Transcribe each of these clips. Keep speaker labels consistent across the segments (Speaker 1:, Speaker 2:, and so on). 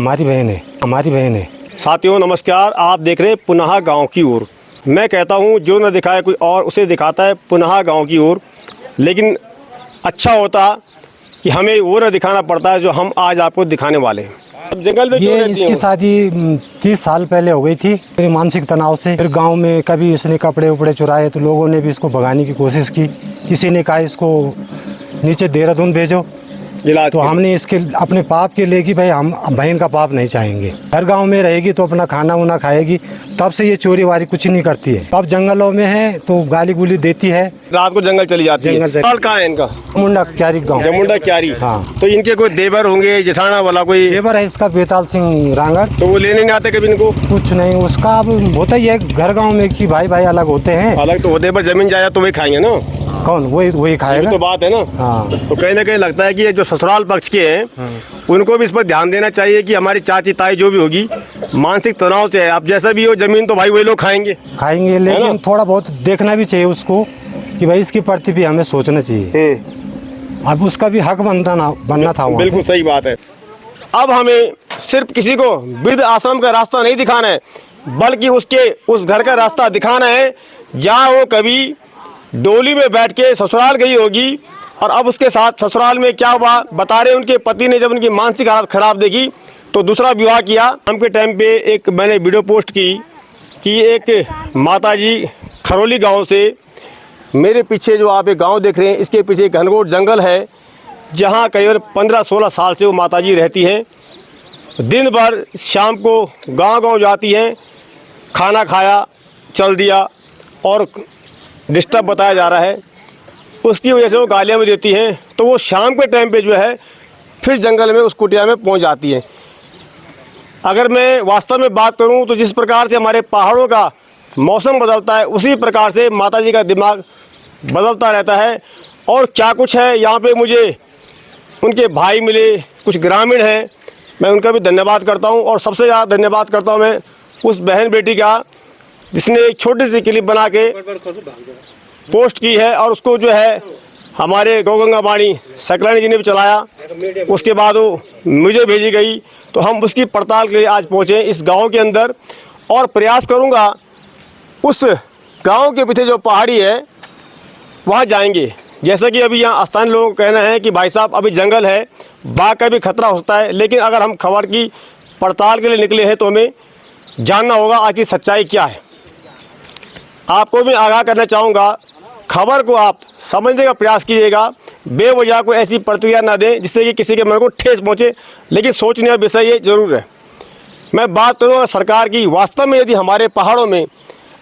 Speaker 1: हमारी बहन है, हमारी बहन है।
Speaker 2: साथियों नमस्कार, आप देख रहे हैं पुनः गांव की ओर। मैं कहता हूं जो न दिखाए कोई और उसे दिखाता है पुनः गांव की ओर। लेकिन अच्छा होता कि हमें वो न दिखाना पड़ता है जो हम आज आपको दिखाने वाले हैं। अब जंगल में
Speaker 1: ये इसकी शादी 30 साल पहले हो गई थी। मेरे मानसिक तनाव से फिर गांव में कभी इसने कपड़े उपड़े चुराए तो लोगों ने भी इसको भगाने की कोशिश की। किसी ने कहा इसको नीचे देहरादून भेजो, तो हमने इसके अपने पाप के लिए कि भाई हम बहन का पाप नहीं चाहेंगे। हर गांव में रहेगी तो अपना खाना वाना खाएगी, तब से ये चोरी वारी कुछ नहीं करती है। अब जंगलों में है तो गाली गुली देती है,
Speaker 2: रात को जंगल चली जाती है। सवाल कहाँ है इनका?
Speaker 1: जमुंडा क्यारी गाँव।
Speaker 2: जमुंडा क्यारी।
Speaker 1: हाँ।
Speaker 2: तो इनके कोई देवर होंगे, जेठाना वाला कोई
Speaker 1: देवर है इसका बेताल सिंह रांगड़।
Speaker 2: तो वो लेने नहीं आते कभी इनको?
Speaker 1: कुछ नहीं, उसका अब होता ही है घर गाँव में कि भाई भाई अलग होते हैं।
Speaker 2: अलग तो होते, पर जमीन जाए तो वही खाएंगे ना।
Speaker 1: कौन? वही खाएगा।
Speaker 2: तो बात है ना।
Speaker 1: हाँ।
Speaker 2: तो कहीं ना कहीं लगता है कि ये जो ससुराल पक्ष के हैं उनको भी इस पर ध्यान देना चाहिए कि हमारी चाची ताई जो भी होगी मानसिक तनाव से है। अब जैसा भी हो जमीन तो भाई वही लोग खाएंगे,
Speaker 1: लेकिन थोड़ा बहुत देखना भी चाहिए उसको कि भाई इसके प्रति भी हमें सोचना चाहिए। अब उसका भी हक बनना था।
Speaker 2: बिल्कुल सही बात है। अब हमें सिर्फ किसी को वृद्ध आश्रम का रास्ता नहीं दिखाना है, बल्कि उसके उस घर का रास्ता दिखाना है जहाँ वो कभी डोली में बैठ के ससुराल गई होगी और अब उसके साथ ससुराल में क्या हुआ बता रहे। उनके पति ने जब उनकी मानसिक हालत खराब देखी तो दूसरा विवाह किया। हम के टाइम पे एक मैंने वीडियो पोस्ट की कि एक माताजी खरोली गांव से, मेरे पीछे जो आप एक गांव देख रहे हैं इसके पीछे एक घनघोर जंगल है जहां करीबन 15-16 साल से वो माताजी रहती हैं। दिन भर शाम को गांव जाती हैं, खाना खाया चल दिया और डिस्टर्ब बताया जा रहा है, उसकी वजह से वो गालियाँ भी देती हैं। तो वो शाम के टाइम पे जो है फिर जंगल में उस कुटिया में पहुंच जाती हैं। अगर मैं वास्तव में बात करूं तो जिस प्रकार से हमारे पहाड़ों का मौसम बदलता है उसी प्रकार से माताजी का दिमाग बदलता रहता है। और क्या कुछ है यहाँ पे, मुझे उनके भाई मिले, कुछ ग्रामीण हैं, मैं उनका भी धन्यवाद करता हूँ। और सबसे ज़्यादा धन्यवाद करता हूँ मैं उस बहन बेटी का जिसने एक छोटी सी क्लिप बना के पोस्ट की है और उसको जो है हमारे गौगंगा वाणी सकलानी जी ने भी चलाया। उसके बाद वो मुझे भेजी गई तो हम उसकी पड़ताल के लिए आज पहुँचे इस गांव के अंदर और प्रयास करूंगा उस गांव के पीछे जो पहाड़ी है वहाँ जाएंगे। जैसा कि अभी यहाँ स्थानीय लोगों का कहना है कि भाई साहब अभी जंगल है, बाघ का भी खतरा होता है, लेकिन अगर हम खबर की पड़ताल के लिए निकले हैं तो हमें जानना होगा आखिर सच्चाई क्या है। आपको भी आगाह करना चाहूँगा, खबर को आप समझने का प्रयास कीजिएगा, बेवजह को ऐसी प्रतिक्रिया ना दें जिससे कि किसी के मन को ठेस पहुँचे। लेकिन सोचने का विषय ये जरूर है। मैं बात करूँगा सरकार की, वास्तव में यदि हमारे पहाड़ों में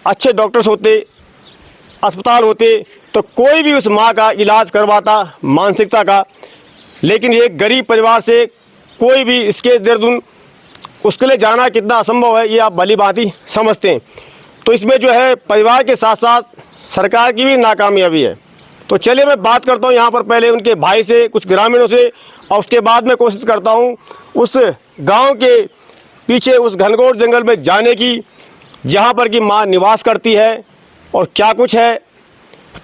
Speaker 2: अच्छे डॉक्टर्स होते, अस्पताल होते तो कोई भी उस माँ का इलाज करवाता मानसिकता का। लेकिन ये गरीब परिवार से कोई भी इसके देहरादून उसके लिए जाना कितना असंभव है ये आप भली बात ही समझते हैं। तो इसमें जो है परिवार के साथ साथ सरकार की भी नाकामयाबी है। तो चलिए मैं बात करता हूँ यहाँ पर पहले उनके भाई से, कुछ ग्रामीणों से, और उसके बाद मैं कोशिश करता हूँ उस गांव के पीछे उस घनघोर जंगल में जाने की जहाँ पर कि माँ निवास करती है और क्या कुछ है।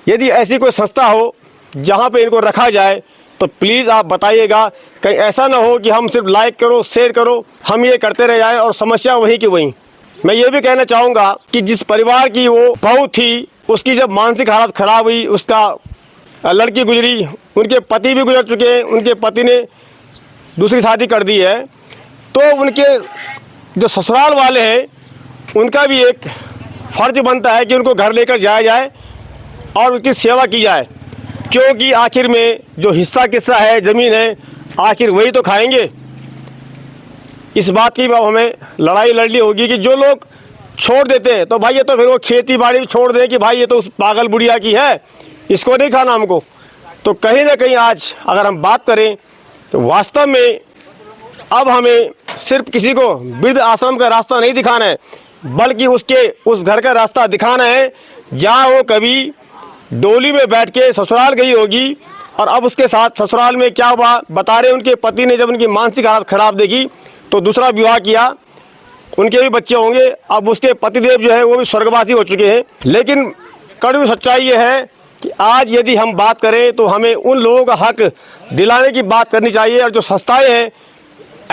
Speaker 2: यदि ऐसी कोई संस्था हो जहाँ पे इनको रखा जाए तो प्लीज़ आप बताइएगा, कहीं ऐसा ना हो कि हम सिर्फ लाइक करो शेयर करो हम ये करते रह जाएँ और समस्या वहीं की वहीं। मैं ये भी कहना चाहूँगा कि जिस परिवार की वो बहू थी उसकी जब मानसिक हालत खराब हुई, उसका लड़की गुजरी, उनके पति भी गुजर चुके हैं, उनके पति ने दूसरी शादी कर दी है, तो उनके जो ससुराल वाले हैं उनका भी एक फर्ज बनता है कि उनको घर लेकर जाया जाए और उनकी सेवा की जाए। क्योंकि आखिर में जो हिस्सा किस्सा है, ज़मीन है, आखिर वही तो खाएंगे। इस बात की हमें लड़ाई लड़नी होगी कि जो लोग छोड़ देते हैं तो भाई ये तो फिर वो खेती बाड़ी छोड़ दें कि भाई ये तो उस पागल बुढ़िया की है, इसको नहीं खाना हमको। तो कहीं ना कहीं आज अगर हम बात करें तो वास्तव में अब हमें सिर्फ किसी को वृद्ध आश्रम का रास्ता नहीं दिखाना है, बल्कि उसके उस घर का रास्ता दिखाना है जहाँ वो कभी डोली में बैठ के ससुराल गई होगी और अब उसके साथ ससुराल में क्या हुआ बता रहे। उनके पति ने जब उनकी मानसिक हालत खराब देखी तो दूसरा विवाह किया, उनके भी बच्चे होंगे। अब उसके पतिदेव जो है वो भी स्वर्गवासी हो चुके हैं। लेकिन कड़वी सच्चाई ये है कि आज यदि हम बात करें तो हमें उन लोगों का हक दिलाने की बात करनी चाहिए। और जो संस्थाएं हैं,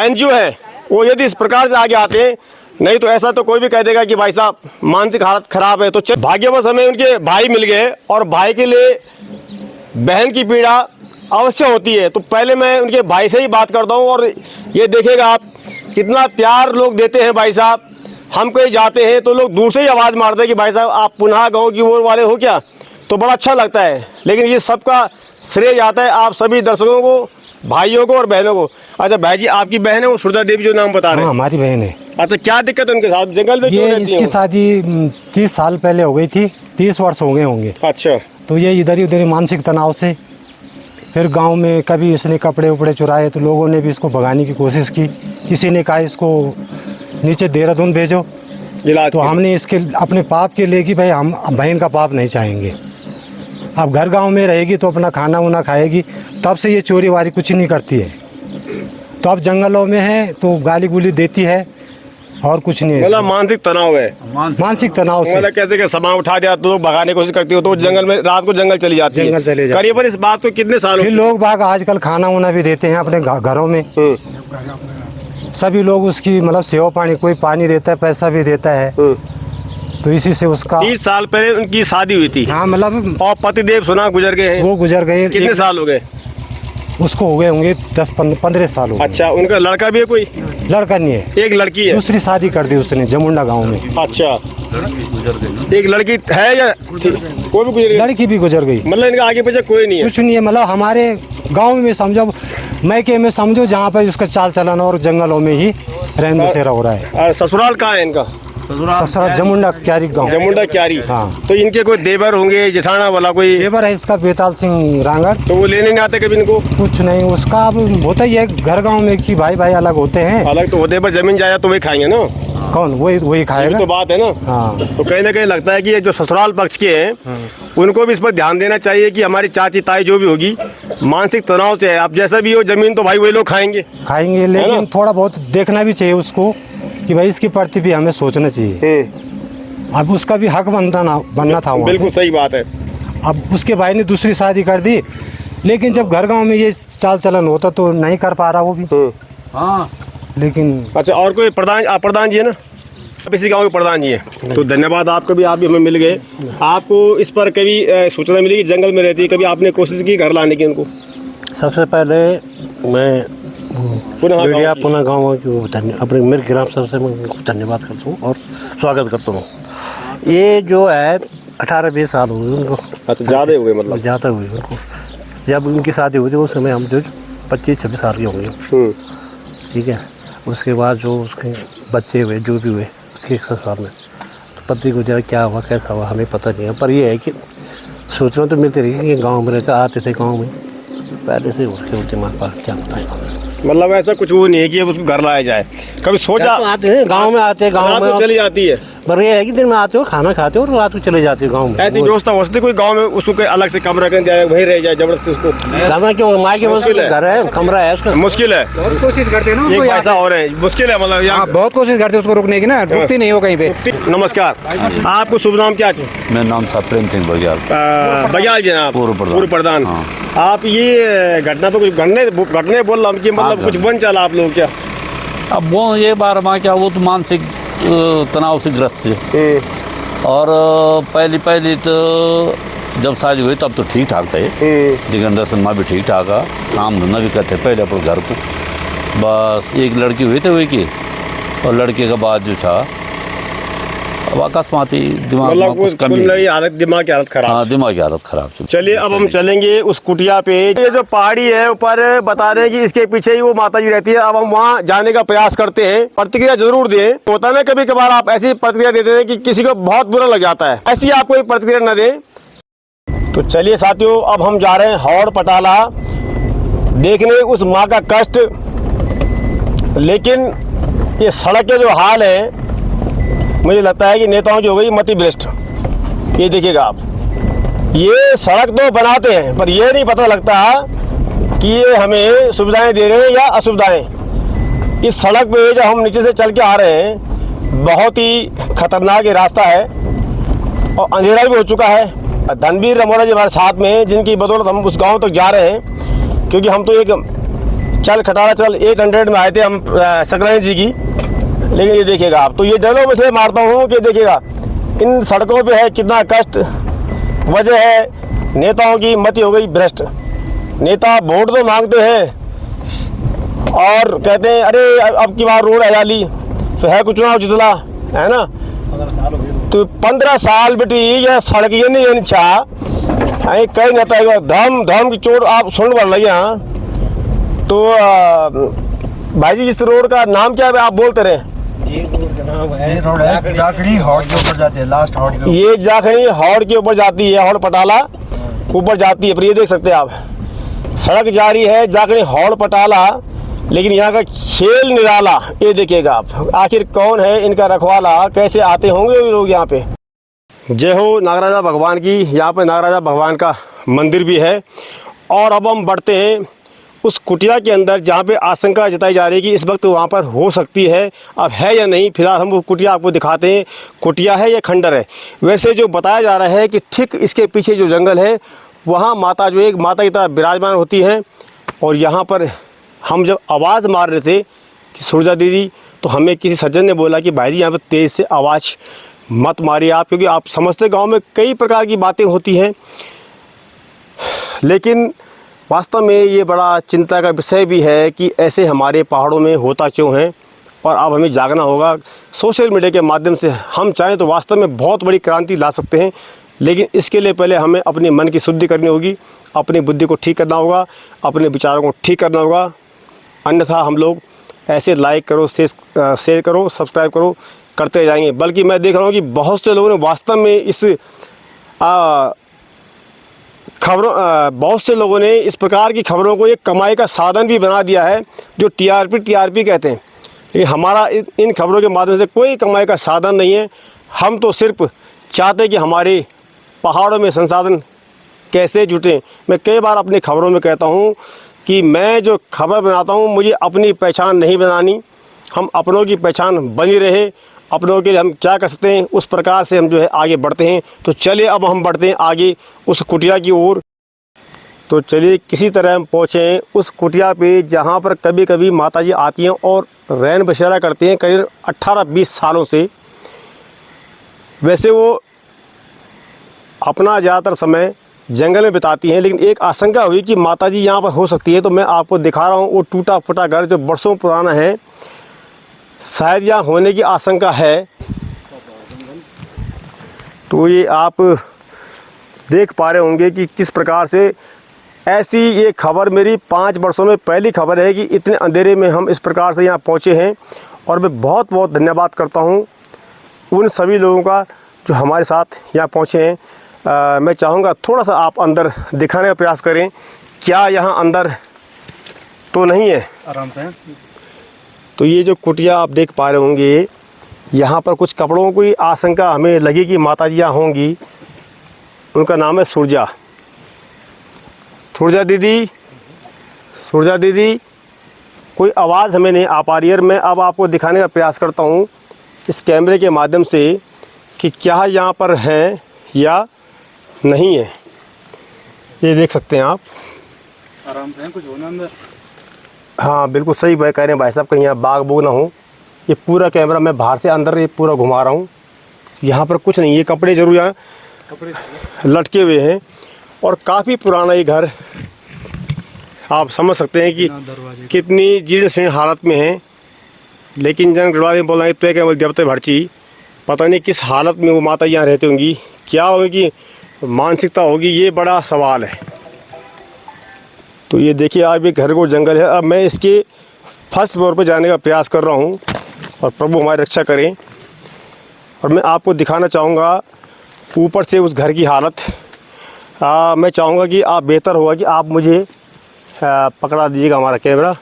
Speaker 2: NGO है, वो यदि इस प्रकार से आगे आते हैं, नहीं तो ऐसा तो कोई भी कह देगा कि भाई साहब मानसिक हालत खराब है। तो भाग्यवश हमें उनके भाई मिल गए, और भाई के लिए बहन की पीड़ा अवश्य होती है। तो पहले मैं उनके भाई से ही बात करता हूँ, और ये देखिएगा आप कितना प्यार लोग देते हैं भाई साहब। हम कहीं जाते हैं तो लोग दूर से ही आवाज़ मारते हैं कि भाई साहब आप पुनः गाँव की ओर वाले हो क्या, तो बड़ा अच्छा लगता है। लेकिन ये सबका श्रेय जाता है आप सभी दर्शकों को, भाइयों को और बहनों को। अच्छा भाई जी, आपकी बहन है वो सुरजा देवी जो नाम बता रहे हैं?
Speaker 1: हाँ, हमारी बहन है।
Speaker 2: अच्छा, क्या दिक्कत है उनके साथ, जंगल में क्यों
Speaker 1: ये
Speaker 2: रहती
Speaker 1: इसकी
Speaker 2: हैं वो?
Speaker 1: शादी 30 साल पहले हो गई थी, 30 वर्ष हो गए होंगे।
Speaker 2: अच्छा,
Speaker 1: तो ये इधर ही उधर ही मानसिक तनाव से, फिर गांव में कभी इसने कपड़े उपड़े चुराए तो लोगों ने भी इसको भगाने की कोशिश की। किसी ने कहा इसको नीचे देहरादून भेजो,
Speaker 2: इलाज
Speaker 1: तो
Speaker 2: के लिए।
Speaker 1: हमने इसके अपने पाप के लिए कि भाई हम बहन का पाप नहीं चाहेंगे। अब घर गांव में रहेगी तो अपना खाना वाना खाएगी, तब से ये चोरी वारी कुछ नहीं करती है। तो अब जंगलों में है तो गाली गुली देती है और कुछ नहीं है।
Speaker 2: मतलब मानसिक तनाव है,
Speaker 1: मानसिक तनाव से
Speaker 2: मतलब कैसे कि सामान उठा दिया तो लोग भगाने की कोशिश करती हो, तो जंगल में रात को जंगल चली जाती है।
Speaker 1: जंगल चले जाती है।
Speaker 2: करीबन इस बात को कितने साल हो
Speaker 1: फिर
Speaker 2: गए?
Speaker 1: लोग बाग आजकल खाना वाना भी देते हैं अपने घरों में। सभी लोग उसकी मतलब सेवा पानी, कोई पानी देता है, पैसा भी देता है। तो इसी से उसका
Speaker 2: 30 साल पहले उनकी शादी हुई थी,
Speaker 1: हाँ मतलब
Speaker 2: और पतिदेव सुना गुजर गए हैं।
Speaker 1: वो गुजर गए।
Speaker 2: कितने साल हो गए?
Speaker 1: उसको हो गए होंगे 10-15 साल हो गए।
Speaker 2: अच्छा, उनका लड़का भी है कोई?
Speaker 1: लड़का नहीं है,
Speaker 2: एक लड़की है।
Speaker 1: दूसरी शादी कर दी उसने जमुंडा गांव में।
Speaker 2: अच्छा, एक लड़की है या कोई भी गुजर गई?
Speaker 1: लड़की भी गुजर गई।
Speaker 2: मतलब इनका आगे पीछे कोई नहीं है?
Speaker 1: कुछ नहीं है, मतलब हमारे गांव में समझो, मैके में समझो, जहाँ पर उसका चाल चलन और जंगलों में ही रहन बसेरा हो रहा है।
Speaker 2: और ससुराल कहाँ है इनका?
Speaker 1: ससुराल जमुंडा क्यारी गांव।
Speaker 2: जमुंडा क्यारी।
Speaker 1: हाँ।
Speaker 2: तो इनके कोई देवर होंगे, जेठाना वाला कोई?
Speaker 1: देवर है इसका बेताल सिंह रांगड़।
Speaker 2: तो वो लेने नहीं आते कभी इनको?
Speaker 1: कुछ नहीं, उसका अब होता ही है घर गांव में कि भाई भाई अलग होते हैं।
Speaker 2: अलग तो होते, पर जमीन जाए तो वही खाएंगे ना।
Speaker 1: कौन? वही
Speaker 2: ये
Speaker 1: खाएगा।
Speaker 2: तो बात है ना।
Speaker 1: हाँ।
Speaker 2: तो कहीं ना कहीं लगता है कि ये जो ससुराल पक्ष के हैं उनको भी इस पर ध्यान देना चाहिए कि हमारी चाची ताई जो भी होगी मानसिक तनाव से है। अब जैसा भी हो जमीन तो भाई वही लोग खाएंगे।
Speaker 1: खाएंगे, लेकिन थोड़ा बहुत देखना भी चाहिए उसको कि भाई इसके प्रति भी हमें सोचना चाहिए। अब उसका भी हक बनना था वहाँ पे।
Speaker 2: बिल्कुल सही बात है।
Speaker 1: अब उसके भाई ने दूसरी शादी कर दी, लेकिन जब घर गांव में ये चाल चलन होता तो नहीं कर पा रहा वो भी।
Speaker 2: हाँ।
Speaker 1: लेकिन
Speaker 2: अच्छा, और कोई प्रधान जी है ना, आप इसी गांव के प्रधान जी हैं, तो धन्यवाद आपका भी, आप भी हमें मिल गए। आपको इस पर कभी सूचना मिली कि जंगल में रहती है, कभी आपने कोशिश की घर लाने की उनको?
Speaker 3: सबसे पहले मैं मीडिया पुनः गाँव की अपने मेरे ग्राम सभा से मैं उनको धन्यवाद करता हूँ और स्वागत करता हूँ। ये जो है 18-20 साल हुए उनको।
Speaker 2: अच्छा, ज़्यादा हो गए मतलब?
Speaker 3: ज़्यादा हुए उनको। जब उनकी शादी हुई थी उस समय हम जो 25-26 साल के होंगे। ठीक है। उसके बाद जो उसके बच्चे हुए, जो भी हुए उसके 1 साल में, तो पति को जरा क्या हुआ कैसा हुआ हमें पता नहीं है, पर ये है कि सूचना तो मिलती रही कि गाँव में रहते आते थे गाँव में पहले से। उसके दिमाग पर क्या बताएं,
Speaker 2: मतलब ऐसा कुछ वो नहीं है कि अब उसको घर लाया जाए। कभी सोचा?
Speaker 3: आते हैं गाँव में, आते हैं गाँव में,
Speaker 2: चली जाती है।
Speaker 3: पर ये है कि दिन में आते हो खाना खाते हो और रात को चले जाते हो गाँव में।
Speaker 2: ऐसी व्यवस्था हो सकती कोई गांव में उसको कोई अलग से कमरा कर दिया वहीं रह जाए जबरदस्ती उसको?
Speaker 3: करना क्यों, माँ के
Speaker 2: मुश्किल है।
Speaker 3: घर है, कमरा है उसका।
Speaker 2: मुश्किल है।
Speaker 4: बहुत कोशिश करते हैं ना
Speaker 2: एक
Speaker 4: उसको
Speaker 2: पैसा और है, मुश्किल है मतलब
Speaker 4: यहाँ बहुत कोशिश करते हैं उसको रोकने की ना, रुकती नहीं हो कहीं पे।
Speaker 2: नमस्कार, आपको शुभ नाम क्या है?
Speaker 5: मेरा नाम था प्रेम सिंह बघेल।
Speaker 2: बघेल जी ना,
Speaker 5: पूर्व प्रधान।
Speaker 2: हाँ। आप ये घटना पे कुछ घटने बोल रहा हूँ कि मतलब कुछ बन चला आप लोग क्या?
Speaker 5: अब वो ये बार माँ क्या, वो तो मानसिक तनाव से ग्रस्त थे। और पहली तो जब शादी हुई तब तो ठीक ठाक थे, लेकिन दर्शन माँ भी ठीक ठाक है, काम धंधा भी करते पहले अपने घर को। बस एक लड़की हुई थी वही की, और लड़के के बाद जो था अब अकस्मात ही दिमाग में कुछ कमी,
Speaker 2: दिमाग की हालत खराब।
Speaker 5: हाँ दिमाग की हालत खराब थी।
Speaker 2: चलिए अब हम चलेंगे उस कुटिया पे। ये जो पहाड़ी है ऊपर बता रहे हैं कि इसके पीछे ही वो माता जी रहती है। अब हम वहाँ जाने का प्रयास करते हैं, प्रतिक्रिया जरूर दें। होता ना कभी कभार आप ऐसी प्रतिक्रिया देते हैं कि किसी को बहुत बुरा लग जाता है, ऐसी आप कोई प्रतिक्रिया न दें। तो चलिए साथियों, अब हम जा रहे हैं हौड़ पटाला देखने उस माँ का कष्ट। लेकिन ये सड़क के जो हाल है, मुझे लगता है कि नेताओं की हो गई मति भ्रष्ट। ये देखिएगा आप, ये सड़क तो बनाते हैं पर ये नहीं पता लगता कि ये हमें सुविधाएं दे रहे हैं या असुविधाएं। इस सड़क पे जब हम नीचे से चल के आ रहे हैं, बहुत ही खतरनाक ये रास्ता है और अंधेरा भी हो चुका है। धनवीर रमोरा जी हमारे साथ में हैं, जिनकी बदौलत हम उस गांव तक जा रहे हैं, क्योंकि हम तो एक चल खटारा चल 800 में आए थे हम सकरानी जी की। लेकिन ये देखिएगा आप, तो ये डायलॉग मैं इसलिए मारता हूँ कि देखिएगा इन सड़कों पे है कितना कष्ट। वजह है नेताओं की मति हो गई भ्रष्ट। नेता वोट तो मांगते हैं और कहते हैं अरे अब की बार रोड हरियाली, फिर है कुछ चुनाव जितला है ना। तो 15 साल बेटी ये सड़क ये नहीं छा कहीं नेता है धम धम की चोट आप सुन पड़ रही हैं। तो भाई जी इस रोड का नाम क्या है आप बोलते रहे?
Speaker 6: ये रोड है जाखड़ी हॉट के ऊपर जाती है, लास्ट हॉट के
Speaker 2: ये जाखड़ी हॉट के ऊपर जाती है, हॉट पटाला ऊपर जाती है। पर ये देख सकते हैं आप सड़क जारी है जाखड़ी हॉट पटाला, लेकिन यहाँ का खेल निराला। ये देखिएगा आप, आखिर कौन है इनका रखवाला, कैसे आते होंगे ये लोग यहाँ पे। जय हो नागराजा भगवान की। यहाँ पे नागराजा भगवान का मंदिर भी है। और अब हम बढ़ते हैं उस कुटिया के अंदर जहाँ पे आशंका जताई जा रही है कि इस वक्त वहाँ पर हो सकती है, अब है या नहीं। फिलहाल हम वो कुटिया आपको दिखाते हैं, कुटिया है या खंडर है। वैसे जो बताया जा रहा है कि ठीक इसके पीछे जो जंगल है वहाँ माता जो एक माता की तरह विराजमान होती हैं। और यहाँ पर हम जब आवाज़ मार रहे थे कि सुरजा दीदी, तो हमें किसी सज्जन ने बोला कि भाई जी यहाँ पर तेज़ से आवाज़ मत मारिए आप, क्योंकि आप समझते गांव में कई प्रकार की बातें होती हैं। लेकिन वास्तव में ये बड़ा चिंता का विषय भी है कि ऐसे हमारे पहाड़ों में होता क्यों है। और अब हमें जागना होगा। सोशल मीडिया के माध्यम से हम चाहें तो वास्तव में बहुत बड़ी क्रांति ला सकते हैं, लेकिन इसके लिए पहले हमें अपने मन की शुद्धि करनी होगी, अपनी बुद्धि को ठीक करना होगा, अपने विचारों को ठीक करना होगा। अन्यथा हम लोग ऐसे लाइक करो, शेयर करो, सब्सक्राइब करो करते जाएंगे। बल्कि मैं देख रहा हूँ कि बहुत से लोगों ने वास्तव में इस खबरों बहुत से लोगों ने इस प्रकार की खबरों को एक कमाई का साधन भी बना दिया है, जो टीआरपी कहते हैं। लेकिन हमारा इन खबरों के माध्यम से कोई कमाई का साधन नहीं है। हम तो सिर्फ चाहते हैं कि हमारे पहाड़ों में संसाधन कैसे जुटें। मैं कई बार अपनी खबरों में कहता हूँ कि मैं जो खबर बनाता हूँ मुझे अपनी पहचान नहीं बनानी, हम अपनों की पहचान बनी रहे। अपनों के लिए हम क्या कर सकते हैं उस प्रकार से हम जो है आगे बढ़ते हैं। तो चलिए अब हम बढ़ते हैं आगे उस कुटिया की ओर। तो चलिए किसी तरह हम पहुँचें उस कुटिया पे जहाँ पर कभी कभी माता जी आती हैं और रैन बसेरा करती हैं करीब 18-20 सालों से। वैसे वो अपना ज़्यादातर समय जंगल में बिताती हैं, लेकिन एक आशंका हुई कि माता जी यहाँ पर हो सकती है। तो मैं आपको दिखा रहा हूँ वो टूटा फूटा घर जो बरसों पुराना है, शायद यहाँ होने की आशंका है। तो ये आप देख पा रहे होंगे कि किस प्रकार से ऐसी ये खबर मेरी 5 वर्षों में पहली खबर है कि इतने अंधेरे में हम इस प्रकार से यहाँ पहुँचे हैं। और मैं बहुत बहुत धन्यवाद करता हूँ उन सभी लोगों का जो हमारे साथ यहाँ पहुँचे हैं। मैं चाहूँगा थोड़ा सा आप अंदर दिखाने का प्रयास करें, क्या यहाँ अंदर तो नहीं है
Speaker 4: आराम से।
Speaker 2: तो ये जो कुटिया आप देख पा रहे होंगे, यहाँ पर कुछ कपड़ों की आशंका हमें लगी कि माता जी यहाँ होंगी। उनका नाम है सुरजा। सुरजा दीदी कोई आवाज़ हमें नहीं आ पा रही है। मैं अब आपको दिखाने का प्रयास करता हूँ इस कैमरे के माध्यम से कि क्या यहाँ पर हैं या नहीं है। ये देख सकते हैं आप,
Speaker 4: आराम से कुछ होना अंदर।
Speaker 2: हाँ बिल्कुल सही कह रहे हैं भाई साहब, कहीं यहाँ बाग बूग ना हो। ये पूरा कैमरा मैं बाहर से अंदर ये पूरा घुमा रहा हूँ। यहाँ पर कुछ नहीं, ये कपड़े जरूर यहाँ लटके हुए हैं। और काफ़ी पुराना ये घर, आप समझ सकते हैं कि कितनी जीर्ण शीर्ण हालत में है। लेकिन जन गढ़वाली में बोल रहे हैं तो जब तक भरची, पता नहीं किस हालत में वो माता यहाँ रहती होंगी, क्या होगी मानसिकता होगी, ये बड़ा सवाल है। तो ये देखिए आप ये घर को जंगल है। अब मैं इसके फर्स्ट फ्लोर पर जाने का प्रयास कर रहा हूँ और प्रभु हमारी रक्षा करें। और मैं आपको दिखाना चाहूँगा ऊपर से उस घर की हालत। मैं चाहूँगा कि आप बेहतर होगा कि आप मुझे पकड़ा दीजिएगा हमारा कैमरा।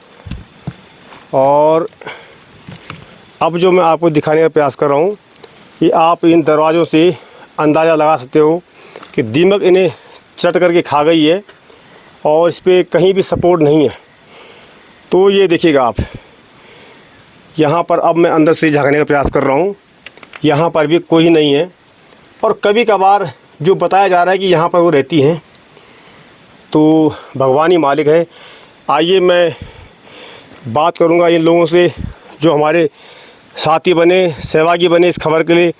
Speaker 2: और अब जो मैं आपको दिखाने का प्रयास कर रहा हूँ, ये आप इन दरवाज़ों से अंदाज़ा लगा सकते हो कि दीमक इन्हें चट करके खा गई है और इस पर कहीं भी सपोर्ट नहीं है। तो ये देखिएगा आप, यहाँ पर अब मैं अंदर से झाँकने का प्रयास कर रहा हूँ, यहाँ पर भी कोई नहीं है। और कभी कभार जो बताया जा रहा है कि यहाँ पर वो रहती हैं, तो भगवान ही मालिक है। आइए मैं बात करूँगा इन लोगों से जो हमारे साथी बने, सहभागी बने इस खबर के लिए,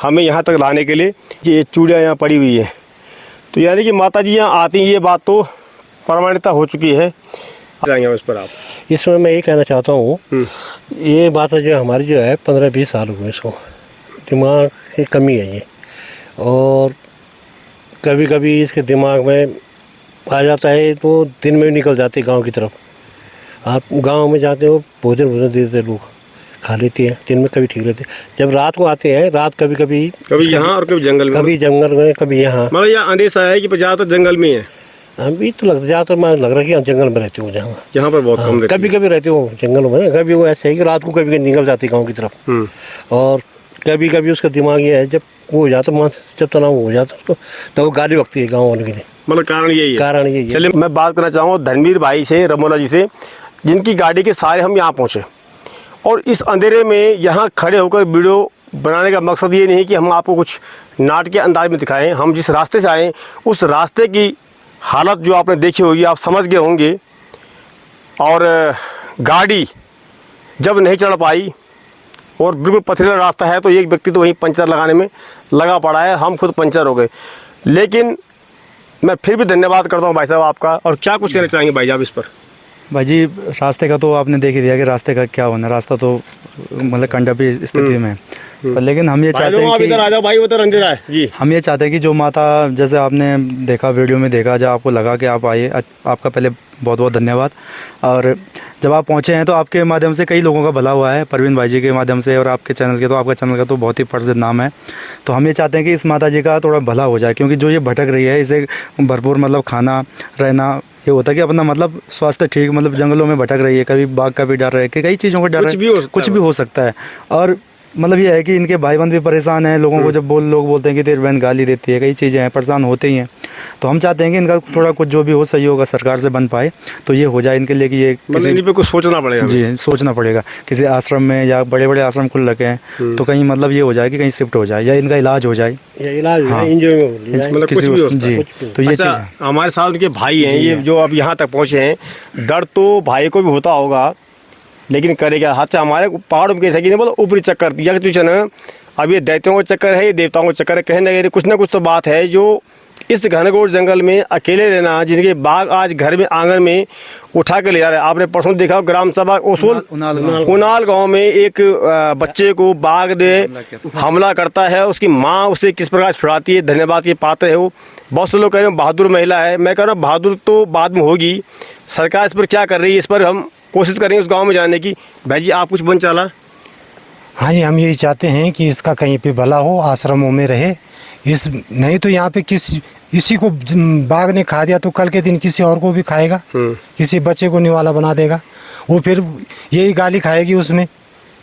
Speaker 2: हमें यहाँ तक लाने के लिए। ये चूड़ियाँ यहाँ पड़ी हुई है, तो यानी कि माता जी यहाँ आती हैं, ये बात तो प्रमाणिकता हो चुकी है। जाएंगे उस पर आप।
Speaker 3: इसमें मैं ये कहना चाहता हूँ, ये बात जो हमारी जो है 15-20 साल हुए इसको, दिमाग की कमी है ये, और कभी कभी इसके दिमाग में आ जाता है तो दिन में भी निकल जाते गांव की तरफ। आप गांव में जाते हो, भोजन दे देते लोग, खा लेते हैं, दिन में कभी ठीक रहते। जब रात को आते हैं, रात कभी
Speaker 2: यहाँ और कभी जंगल में,
Speaker 3: कभी जंगल में, कभी यहाँ।
Speaker 2: मतलब यहाँ अंदेशा है कि ज़्यादातर जंगल में है।
Speaker 3: अभी तो ज़्यादातर मैं लग रहा है कि जंगल में रहते हो,
Speaker 2: यहाँ पर बहुत कम रहते
Speaker 3: कभी कभी रहते हो जंगल में। कभी वो ऐसे है कि रात को कभी निकल जाते गाँव की तरफ। और कभी कभी उसका दिमाग ये है, जब वो हो जाता है, जब तनाव हो जाता है तो वो गाली बकती है गाँव वालों के लिए।
Speaker 2: मतलब कारण यही है।
Speaker 3: कारण यही है।
Speaker 2: चलिए मैं बात करना चाहूँगा धर्मवीर भाई से, रमोला जी से, जिनकी गाड़ी के सहारे हम यहाँ पहुँचे। और इस अंधेरे में यहाँ खड़े होकर वीडियो बनाने का मकसद ये नहीं कि हम आपको कुछ नाटकीय अंदाज में दिखाएं। हम जिस रास्ते से आए उस रास्ते की हालत जो आपने देखी होगी, आप समझ गए होंगे। और गाड़ी जब नहीं चढ़ पाई और बिल्कुल पथरीला रास्ता है, तो एक व्यक्ति तो वहीं पंचर लगाने में लगा पड़ा है, हम खुद पंचर हो गए। लेकिन मैं फिर भी धन्यवाद करता हूँ भाई साहब आपका। और क्या कुछ कहना चाहेंगे भाई साहब इस पर?
Speaker 4: भाई जी, रास्ते का तो आपने देख ही दिया कि रास्ते का क्या होना, रास्ता तो मतलब कंडपी स्थिति में है। पर लेकिन हम ये चाहते हैं कि
Speaker 2: इधर आ जाओ भाई, उधर अंधेरा है जी।
Speaker 4: हम ये चाहते हैं कि जो माता, जैसे आपने देखा वीडियो में देखा, जब आपको लगा कि आप आए, आपका पहले बहुत बहुत धन्यवाद। और जब आप पहुँचे हैं तो आपके माध्यम से कई लोगों का भला हुआ है, परवीन भाई जी के माध्यम से, और आपके चैनल के, तो आपका चैनल का तो बहुत ही प्रसिद्ध नाम है। तो हम ये चाहते हैं कि इस माता जी का थोड़ा भला हो जाए, क्योंकि जो ये भटक रही है, इसे भरपूर मतलब खाना, रहना, ये होता है कि अपना मतलब स्वास्थ्य ठीक, मतलब जंगलों में भटक रही है, कभी बाघ का भी डर है, कि कई चीज़ों का डर है, कुछ भी हो सकता है। और मतलब ये है कि इनके भाई बहन भी परेशान हैं, लोगों को जब लोग बोलते हैं कि तेरी बहन गाली देती है, कई चीज़ें हैं, परेशान होते ही हैं। तो हम चाहते हैं कि इनका थोड़ा कुछ जो भी हो सहयोग सरकार से बन पाए तो ये हो जाए इनके लिए, कि ये
Speaker 2: किसी पे कुछ सोचना पड़ेगा।
Speaker 4: जी, सोचना पड़ेगा। किसी आश्रम में, या बड़े बड़े आश्रम खुल रखे हैं, तो कहीं मतलब ये हो जाए कि कहीं शिफ्ट हो जाए, या इनका इलाज हो जाए,
Speaker 3: इलाज
Speaker 4: हाँ,
Speaker 2: मतलब कुछ भी हो
Speaker 4: जी। तो ये चीज़ है।
Speaker 2: हमारे साथ उनके भाई हैं, ये जो अब यहाँ तक पहुँचे हैं, दर्द तो भाई को भी होता होगा, लेकिन करेगा। अच्छा, हमारे पहाड़ों में कैसा कि नहीं बोला, ऊपरी चक्कर या तो ना, अब ये दैत्यों का चक्कर है, ये देवताओं का चक्कर है, कहीं ना कहीं कुछ ना कुछ तो बात है। जो इस घनघोर जंगल में अकेले रहना, जिनके बाघ आज घर में आंगन में उठा के ले जा रहे हैं। आपने परसों देखा ग्राम सभा उनाल गांव में एक बच्चे को बाघ ने हमला करता है, उसकी माँ उसे किस प्रकार छुड़ाती है, धन्यवाद के पात्र है वो। बहुत से लोग कह रहे हैं बहादुर महिला है, मैं कह रहा हूँ बहादुर तो बाद में होगी, सरकार इस पर क्या कर रही है, इस पर हम कोशिश करेंगे उस गांव में जाने की। भाई जी, आप कुछ बन चाला?
Speaker 1: हाँ जी, हम यही चाहते हैं कि इसका कहीं पे भला हो, आश्रमों में रहे। इस नहीं तो यहाँ पे इसी को बाघ ने खा दिया तो कल के दिन किसी और को भी खाएगा, किसी बच्चे को निवाला बना देगा। वो फिर यही गाली खाएगी उसमें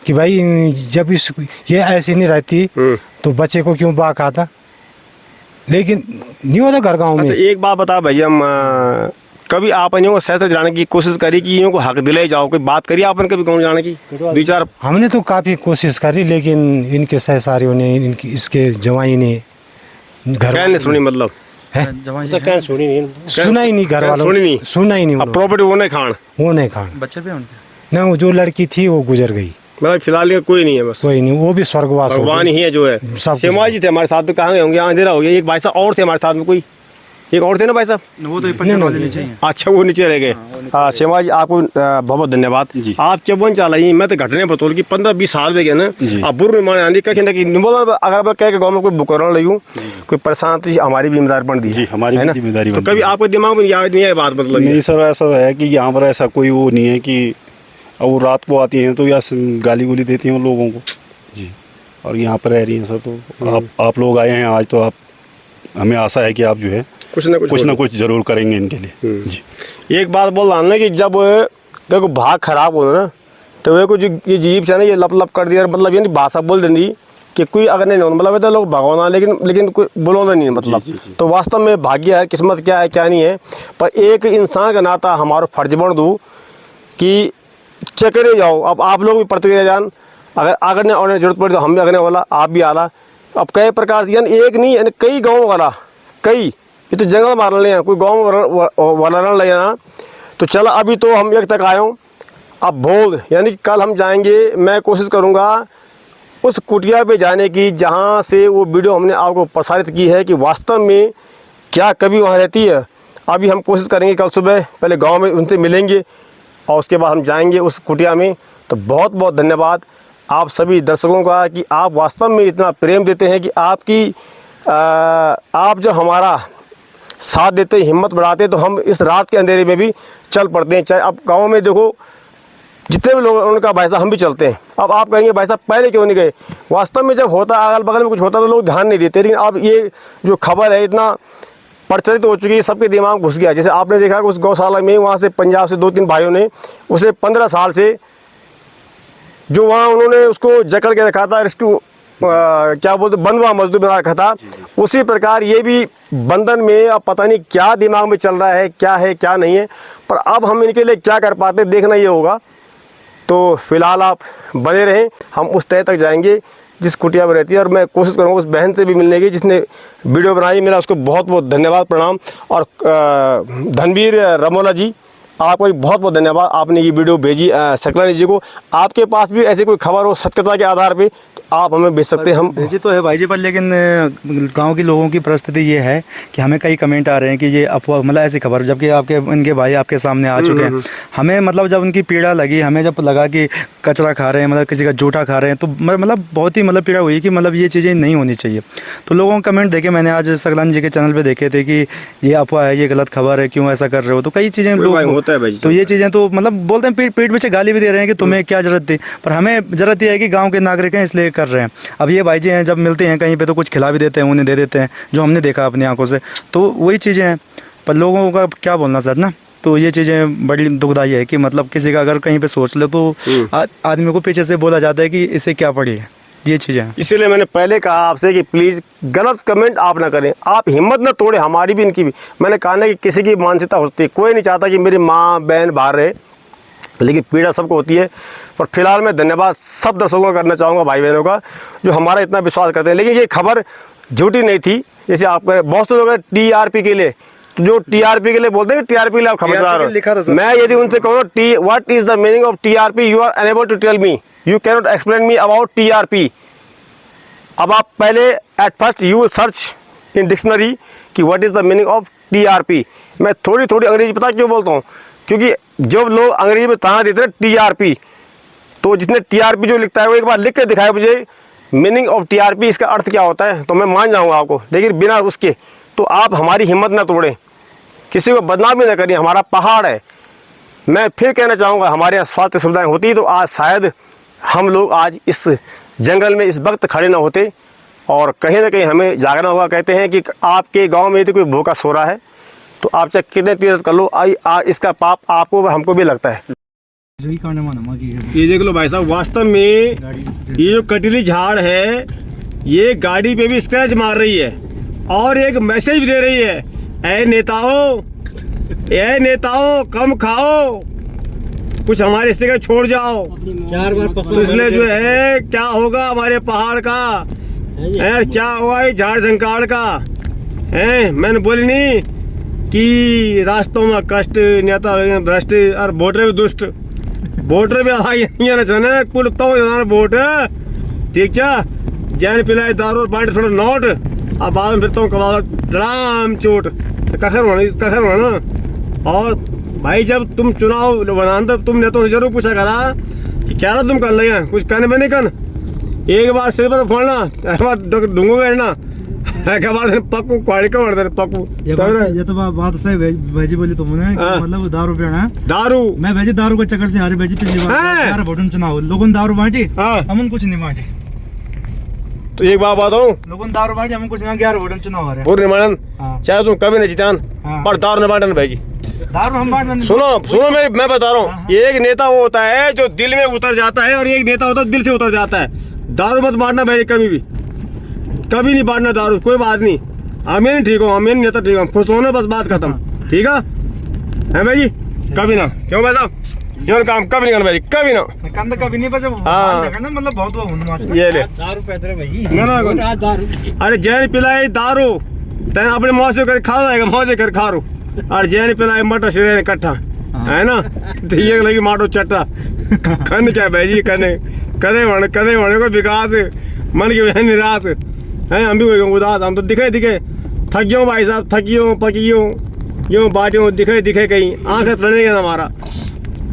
Speaker 1: कि भाई जब ये ऐसी नहीं रहती तो बच्चे को क्यों बाघ खाता। लेकिन नहीं होता घर गाँव में।
Speaker 2: एक बात बता भाई, हम कभी आपने को शहर से जाने की कोशिश करी कि इनको हक दिलाई जाओ, कोई बात करी आपने कभी गाँव जाने की? विचार
Speaker 1: हमने तो काफ़ी कोशिश करी, लेकिन इनके सहसारियों ने, इनकी इसके जवाई ने घर
Speaker 2: ने सुनी, मतलब
Speaker 1: सुना ही नहीं, घर वालों सुना ही नहीं।
Speaker 2: अब प्रॉपर्टी वो नहीं खान
Speaker 4: बच्चे भी उनके
Speaker 1: ना, वो जो लड़की थी वो गुजर गई।
Speaker 2: मतलब फिलहाल कोई नहीं है, बस
Speaker 1: कोई नहीं, वो भी स्वर्गवास
Speaker 2: भगवान ही है जो है। शेमा जी थे हमारे साथ में, कहाँ गए होंगे, अंधेरा हो गया। एक भाई साहब और थे हमारे साथ में, कोई एक और थे ना भाई साहब,
Speaker 4: वो तो नीचे ही हैं।
Speaker 2: अच्छा, वो नीचे रह गए। हाँ शेमा जी, आपको बहुत बहुत धन्यवाद। आप चौबन चाल रही, मैं तो घटने बतौल की 15-20 साल में गए ना, अब बुर निर्माण आने कहीं ना कहीं बोला, अगर कह के गाँव में कोई बुकरा रही हूँ, कोई परेशान, तो हमारी जिम्मेदारी बन दी, हमारी जिम्मेदारी। तो कभी आपके दिमाग में याद नहीं है बात? मतलब
Speaker 7: नहीं सर, ऐसा है कि यहाँ पर ऐसा कोई वो नहीं है कि वो रात को आती हैं तो या गाली गुली देती हैं लोगों को जी, और यहाँ पर रह रही हैं सर। तो आप लोग आए हैं आज, तो आप, हमें आशा है कि आप जो है कुछ ना कुछ जरूर करेंगे इनके लिए जी।
Speaker 2: एक बात बोल रहा ना कि जब देखो भाग खराब हो ना, तो वे कुछ ये जीप से ना ये लप कर दिया, मतलब यानी भाषा बोल देंगी कि कोई अगर नहीं मतलब तो लोग भगवाना, लेकिन कोई बोलोना नहीं मतलब। तो वास्तव में भाग्य है, किस्मत क्या है क्या नहीं है, पर एक इंसान का नाता हमारा फर्ज बन दूँ कि चेकरे जाओ। अब आप लोग भी प्रतिक्रिया जान, अगर अगरने और जरूरत पड़ी तो हम भी अगरने वाला, आप भी आला। अब कई प्रकार से, यानी एक नहीं, यानी कई गाँव वाला, कई ये तो जंगल मार ले, कोई गाँव वाला ले ना। तो चला, अभी तो हम एक तक आए हूँ, अब बोल यानी कि कल हम जाएंगे, मैं कोशिश करूंगा उस कुटिया पे जाने की जहां से वो वीडियो हमने आपको प्रसारित की है कि वास्तव में क्या कभी वहाँ रहती है। अभी हम कोशिश करेंगे कल सुबह पहले गांव में उनसे मिलेंगे और उसके बाद हम जाएंगे उस कुटिया में। तो बहुत बहुत धन्यवाद आप सभी दर्शकों का कि आप वास्तव में इतना प्रेम देते हैं कि आप जो हमारा साथ देते, हिम्मत बढ़ाते, तो हम इस रात के अंधेरे में भी चल पड़ते हैं। चाहे अब गाँव में देखो जितने भी लोग उनका भाई साहब हम भी चलते हैं। अब आप कहेंगे भाई साहब पहले क्यों नहीं गए? वास्तव में जब होता अगल बगल में कुछ होता तो लोग ध्यान नहीं देते, लेकिन अब ये जो खबर है इतना प्रचलित हो चुकी है, सबके दिमाग में घुस गया। जैसे आपने देखा उस गौशाला में वहाँ से पंजाब से 2-3 भाइयों ने उसे 15 साल से जो वहाँ उन्होंने उसको जकड़ के रखा था, रेस्क्यू क्या बोलते बंधुआ मजदूर बना रखा था, उसी प्रकार ये भी बंधन में अब पता नहीं क्या दिमाग में चल रहा है क्या नहीं है। पर अब हम इनके लिए क्या कर पाते देखना ये होगा। तो फिलहाल आप बने रहें, हम उस तय तक जाएंगे जिस कुटिया में रहती है और मैं कोशिश करूँगा उस बहन से भी मिलने की जिसने वीडियो बनाई। मेरा उसको बहुत बहुत धन्यवाद, प्रणाम। और धनवीर रमोला जी आपको भी बहुत बहुत धन्यवाद, आपने ये वीडियो भेजी सकलानी जी को। आपके पास भी ऐसी कोई खबर हो सत्यता के आधार पे तो आप हमें भेज सकते हैं। हम
Speaker 4: भेजी तो है भाई जी, पर लेकिन गांव के लोगों की परिस्थिति ये है कि हमें कई कमेंट आ रहे हैं कि ये अफवाह, मतलब ऐसी खबर, जबकि आपके इनके भाई आपके सामने आ चुके हैं। हमें मतलब जब उनकी पीड़ा लगी, हमें जब लगा कि कचरा खा रहे हैं, मतलब किसी का जूठा खा रहे हैं, तो मतलब बहुत ही मतलब पीड़ा हुई कि मतलब ये चीज़ें नहीं होनी चाहिए। तो लोगों के कमेंट देखे मैंने आज सकलानी जी के चैनल पर देखे थे कि ये अफवाह है, ये गलत खबर है, क्यों ऐसा कर रहे हो। तो कई चीज़ें लोग तो ये चीज़ें तो मतलब बोलते हैं, पीठ पीछे गाली भी दे रहे हैं कि तुम्हें क्या जरूरत थी। पर हमें ज़रूरत ये है कि गांव के नागरिक हैं इसलिए कर रहे हैं। अब ये भाई जी हैं जब मिलते हैं कहीं पे तो कुछ खिला भी देते हैं, उन्हें दे देते हैं, जो हमने देखा अपनी आंखों से। तो वही चीज़ें हैं, पर लोगों का क्या बोलना सर ना। तो ये चीज़ें बड़ी दुखदाई है कि मतलब किसी का अगर कहीं पे सोच ले तो आदमी को पीछे से बोला जाता है कि इससे क्या पड़ी है, ये चीज़ें हैं।
Speaker 2: इसीलिए मैंने पहले कहा आपसे कि प्लीज़ गलत कमेंट आप ना करें, आप हिम्मत ना तोड़े, हमारी भी इनकी भी। मैंने कहा ना कि किसी की मानसिकता होती है, कोई नहीं चाहता कि मेरी माँ बहन बाहर रहे, लेकिन पीड़ा सबको होती है। पर फिलहाल मैं धन्यवाद सब दर्शकों का करना चाहूँगा, भाई बहनों का, जो हमारा इतना विश्वास करते हैं। लेकिन ये खबर झूठी नहीं थी, जैसे आप बहुत से लोग हैं TRP के लिए, तो जो TRP के लिए बोलते हैं TRP के लिए आप खबरदार हो। मैं यदि उनसे कहूँ what is the meaning of TRP, you are unable to tell me, you can not explain me about TRP। अब आप पहले at first you will search in dictionary कि what is the meaning of TRP। मैं थोड़ी अंग्रेजी पता क्यों बोलता हूँ, क्योंकि जब लोग अंग्रेजी में ताना देते हैं TRP, तो जिसने TRP जो लिखता है वो एक बार लिख के दिखाए मुझे मीनिंग ऑफ TRP, इसका अर्थ क्या होता है, तो मैं मान जाऊंगा आपको। लेकिन बिना उसके तो आप हमारी हिम्मत ना तोड़ें, किसी को बदनाम भी ना करिए, हमारा पहाड़ है। मैं फिर कहना चाहूँगा हमारे यहाँ स्वास्थ्य सुविधाएँ होती तो आज शायद हम लोग आज इस जंगल में इस वक्त खड़े ना होते, और कहीं ना कहीं हमें जागना होगा। कहते हैं कि आपके गाँव में यदि कोई भूखा सो रहा है तो आप चाहे कितने तीर्थ कर लो, इसका पाप आपको हमको भी लगता है। ये देख लो भाई साहब, वास्तव में ये जो कटीली झाड़ है ये गाड़ी पे भी स्क्रैच मार रही है और एक मैसेज भी दे रही है, ए नेताओं कम खाओ, कुछ हमारे हिस्से का छोड़ जाओ। 4 बार तो इसलिए जो है क्या होगा हमारे पहाड़ का, क्या हुआ ये झाड़ झंकाड़ का है। मैंने बोली नहीं कि रास्तों में कष्ट, नेता भ्रष्ट और वोटर भी दुष्ट, वोटर भी आना कुल तो वोट ठीक चा जैन पिलाए दारू और बांटे थोड़ा नोट, अब बाद में फिरता हूँ कमा डराम चोट कखर होना। और भाई जब तुम चुनाव बनान तब तुम नेताओं से जरूर पूछा करा कि क्या ना तुम कर ले कुछ करने में नहीं कर, एक बार सिर पर फोड़ना, एक बार ढूंढो बैठना, एक बार पक्कू क्वाड़ी का बढ़ते पक्कू।
Speaker 4: ये तो बात सही भेजी बोली तुमने, मतलब दारू पीना, दारू मैं भेजी दारू के चक्कर से हारे भेजी पिछली बार वोटन चुनाव लोगों ने दारू बांटी, हम कुछ नहीं बांटी।
Speaker 2: तो एक बात बताऊं,
Speaker 4: लोगों ने दारू बांटी, हम कुछ नहीं, 11 वोटन चुनाव हारे
Speaker 2: पूर्ण निर्माण, चाहे तुम कभी नहीं जीतान पर दारू न बांटन भाई जी,
Speaker 4: दारू हम बांट।
Speaker 2: सुनो मैं बता रहा हूँ, एक नेता वो होता है जो दिल में उतर जाता है और एक नेता होता है दिल से उतर जाता है। दारू मत बांटना भाई, कभी नहीं बांटना दारू, कोई बात नहीं। मैं नहीं ठीक हूँ, मैं नेता ठीक हूँ, खुश होना बस, बात खत्म, ठीक है भाई जी, कभी ना, क्यों भाई साहब ये काम कभी नहीं करना भाई, कभी ना
Speaker 4: कभी नहीं बचा। मतलब बहुत
Speaker 2: ये ले
Speaker 6: दारू पैदरे भाई,
Speaker 2: अरे जैन पिलाए दारू तेने अपने मौज से कर खा जाएगा, मौज से कर खा रो, और जैन पिलाए मटर से इकट्ठा है ना, तो ये लगी माटो चट्टा खन क्या भाई जी कने कदे होने को विकास मन के वह निराश है। हम भी हो गए उदास, हम तो दिखे थक गयो भाई साहब, थकियो पकियो यूँ बाटियों दिखे कहीं आँख लड़ने का हमारा।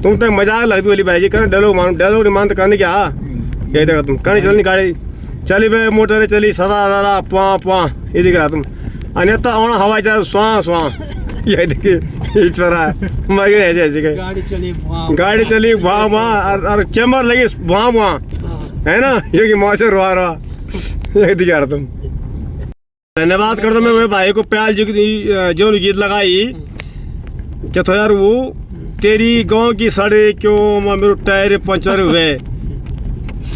Speaker 2: तुम तो मजाक लगती बोली भाई जी, कहना डायलॉग नहीं मान तो करने क्या यही देखा तुम कहनी चलनी गाड़ी चली भाई मोटर चली सदा पुआ ये दिख रहा तुम अन्यथा आना हवाई जहाज स्वां ये देखिए छोरा मर गए ऐसे गाड़ी चली वहाँ और चैम्बर लगी वहाँ है ना, ये कि मौसम रहा ये दिखा रहा तुम। धन्यवाद कर दो मैं भाई को प्याल जी जो गीत लगाई क्या तो यार वो तेरी गांव की सड़क क्यों माँ मेरे टायर पंचर हुए,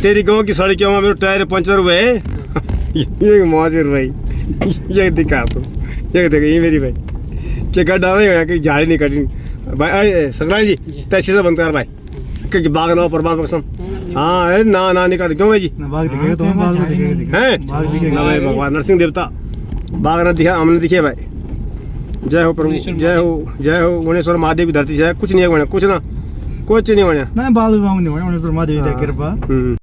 Speaker 2: तेरी गांव की सड़क क्यों माँ मेरे टायर पंचर हुए ये मौसर भाई ये दिखा तुम ये देखो ये मेरी भाई क्या गड्ढा नहीं हो कि झाड़ी नहीं कटी भाई सकरानी जी तैसे से बंद कर भाई क्योंकि बाग ना परमात्मा कसम हाँ ना नहीं काट क्यों भाई जी हैं भाई भगवान नरसिंह देवता बाग ना दिखा हमने दिखे भाई। जय हो प्रभु जय हो गुणेश्वर महादेव की धरती से कुछ नहीं है कुछ नहीं बना
Speaker 6: ना बाल महादेव कृपा।